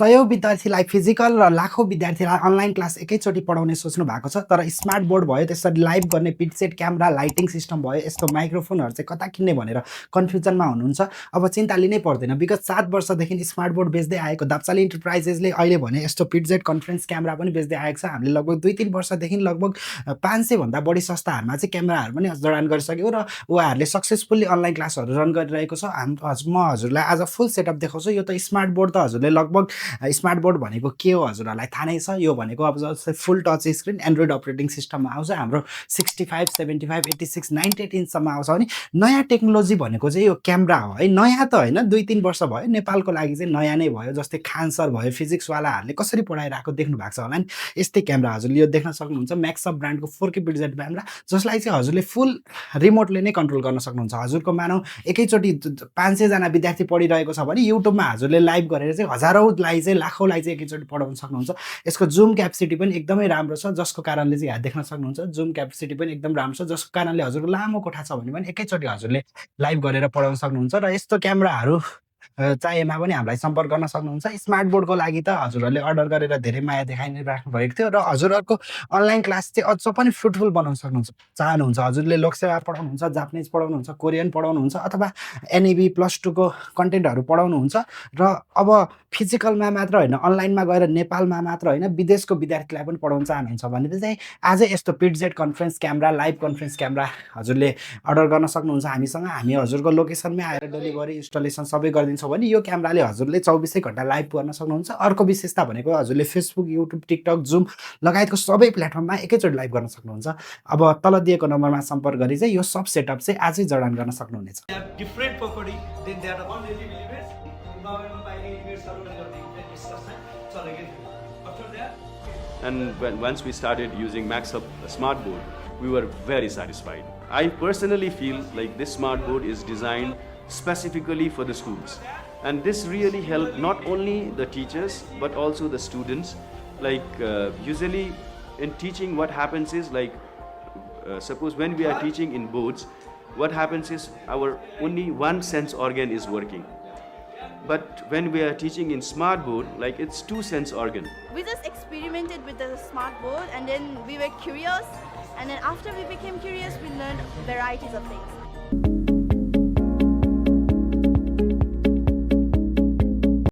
सयौं विद्यार्थीलाई फिजिकल र लाखौँ विद्यार्थीलाई अनलाइन क्लास एकैचोटि पढाउने सोच्नु भएको छ। तर स्मार्ट बोर्ड भयो, त्यसरी लाइभ गर्ने पिक्सेट क्यामेरा, लाइटिङ सिस्टम भयो, यस्तो माइक्रोफोनहरू चाहिँ कता किन्ने भनेर कन्फ्युजनमा हुनुहुन्छ। अब चिन्ता लिनै पर्दैन। विगत 7 वर्षदेखि स्मार्ट बोर्ड बेच्दै आएको दाप्चाली इन्टरप्राइजेसले अहिले भने यस्तो पिक्सेट कन्फरेन्स क्यामेरा पनि बेच्दै आएको छ। हामीले लगभग 2-3 वर्षदेखि लगभग 500 भन्दा बढी संस्थाहरूमा चाहिँ क्यामेराहरू पनि जडान गरिसक्यो र उहाँहरूले सक्सेसफुल्ली अनलाइन क्लासहरू रन गरिरहेको छ। म हजुरलाई आज फुल सेटअप देखाउँछु। यो त स्मार्ट बोर्ड त हजुरले लगभग स्मार्ट बोर्ड भनेको के हो हजुरहरूलाई थाहा नै छ। यो भनेको अब जस्तै फुल टच स्क्रिन एन्ड्रोइड अपरेटिङ सिस्टममा आउँछ। हाम्रो 65, 75, 86, 98 इन्चसम्म आउँछ भने नयाँ टेक्नोलोजी भनेको चाहिँ यो क्यामेरा हो है। नयाँ त होइन, 2-3 वर्ष भयो, नेपालको लागि चाहिँ नयाँ नै भयो। जस्तै खान सर भयो, फिजिक्सवालाहरूले कसरी पढाइरहेको देख्नु भएको छ होला नि। यस्तै क्यामेरा हजुरले यो देख्न सक्नुहुन्छ, म्याक्सअप ब्रान्डको 4K पिक्सेल क्यामेरा, जसलाई चाहिँ हजुरले फुल रिमोटले नै कन्ट्रोल गर्न सक्नुहुन्छ। हजुरको मानौ एकैचोटि 500 जना विद्यार्थी पढिरहेको छ भने युट्युबमा हजुरले लाइभ गरेर चाहिँ हजारौँलाई चाहिँ लाखौँलाई चाहिँ एकैचोटि पढाउन सक्नुहुन्छ। यसको जुम क्यापेसिटी पनि एकदमै राम्रो छ, जसको कारणले चाहिँ यहाँ देख्न सक्नुहुन्छ जुम क्यापेसिटी पनि एकदम राम्रो छ, जसको कारणले हजुरको लामो कोठा छ भने पनि एकैचोटि हजुरले लाइभ गरेर पढाउन सक्नुहुन्छ। र यस्तो क्यामेराहरू चाहिएमा पनि हामीलाई सम्पर्क गर्न सक्नुहुन्छ। स्मार्ट बोर्डको लागि त हजुरहरूले अर्डर गरेर धेरै माया देखाइ नै राख्नु भएको थियो र हजुरहरूको अनलाइन क्लास चाहिँ अझ पनि फ्रुटफुल बनाउन चाहनुहुन्छ। हजुरले लोकसेवा पढाउनुहुन्छ, जापानिज पढाउनुहुन्छ, कोरियन पढाउनुहुन्छ अथवा एनइबी +2 को कन्टेन्टहरू पढाउनुहुन्छ र अब फिजिकलमा मात्र होइन, अनलाइनमा गएर नेपालमा मात्र होइन, विदेशको विद्यार्थीलाई पनि पढाउन चाहनुहुन्छ भने चाहिँ आजै यस्तो पिक्सेट conference camera, live conference camera हजुरले अर्डर गर्न सक्नुहुन्छ हामीसँग। हामी हजुरको लोकेसनमै आएर डेलिभरी, इन्स्टलेसन सबै गरिदिन्छौँ भने यो क्यामेराले हजुरले 24 घण्टा लाइभ गर्न सक्नुहुन्छ। अर्को विशेषता भनेको हजुरले फेसबुक, युट्युब, टिकटक, जुम लगायतको सबै प्लेटफर्ममा एकैचोटि लाइभ गर्न सक्नुहुन्छ। अब तल दिएको नम्बरमा सम्पर्क गरी चाहिँ यो सब सेटअप चाहिँ आजै जडान गर्न सक्नुहुनेछ। Different property, then they are the non-native elements. Environment by elements are going to discuss that. So again, after that. And once we started using MaxUp smart board, we were very satisfied. I personally feel like this smart board is designed specifically for the schools, and this really helped not only the teachers but also the students. Like usually in teaching, what happens is like suppose when we are teaching in boards, what happens is our only one sense organ is working. But when we are teaching in smart board, like it's 2 sense organ. We just experimented with the smart board and then we were curious, and then after we became curious we learned varieties of things.